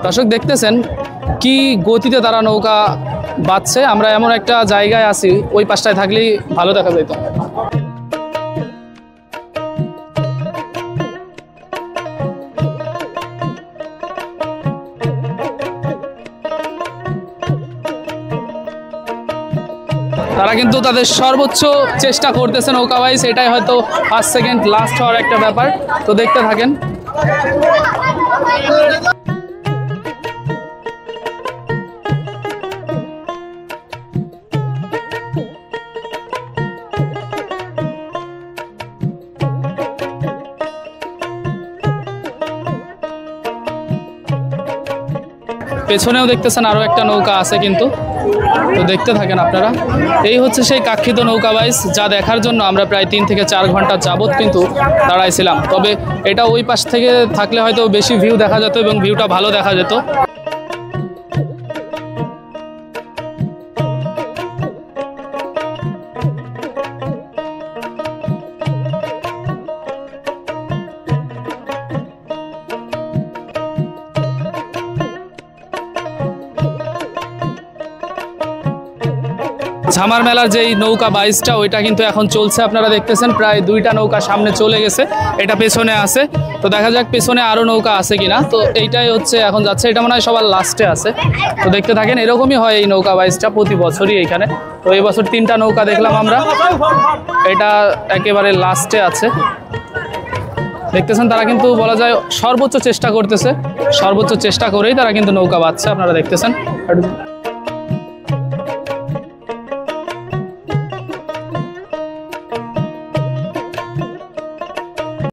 দর্শক দেখতেছেন কি গতিতে তারা নৌকা বাঁধছে। আমরা এমন একটা জায়গায় আছি, ওই পাশটায় থাকলেই ভালো দেখা যেত। তারা কিন্তু তাদের সর্বোচ্চ চেষ্টা করতেছে নৌকা বাইচ। এটাই হয়তো ফার্স্ট সেকেন্ড লাস্ট হওয়ার একটা ব্যাপার, তো দেখতে থাকেন। পেছনেও দেখতেছেন আরো একটা নৌকা আছে কিন্তু, তো দেখতে থাকেন আপনারা। এই হচ্ছে সেই কাঙ্ক্ষিত নৌকা বাইচ, যা দেখার জন্য আমরা প্রায় 3 থেকে 4 ঘন্টা যাবত কিন্তু দাঁড়াইছিলাম। তবে এটা ওই পাশ থেকে থাকলে হয়তো বেশি ভিউ দেখা যেত এবং ভিউটা ভালো দেখা যেত। ঝামার মেলার যেই নৌকা বাইচটা ওইটা কিন্তু এখন চলছে, আপনারা দেখতেছেন প্রায় 2টা নৌকা সামনে চলে গেছে, এটা পেছনে আছে। তো দেখা যাক পেছনে আরো নৌকা আছে কিনা। তো এইটাই হচ্ছে এখন যাচ্ছে, এটা মনে হয় সবার লাস্টে আছে। তো দেখতে থাকেন, এরকমই হয় এই নৌকা বাইচটা প্রতি বছরই এইখানে। তো এই বছর 3টা নৌকা দেখলাম আমরা, এটা একেবারে লাস্টে আছে। দেখতেছেন তারা কিন্তু বলা যায় সর্বোচ্চ চেষ্টা করতেছে, সর্বোচ্চ চেষ্টা করেই তারা কিন্তু নৌকা বাঁধছে, আপনারা দেখতেছেন।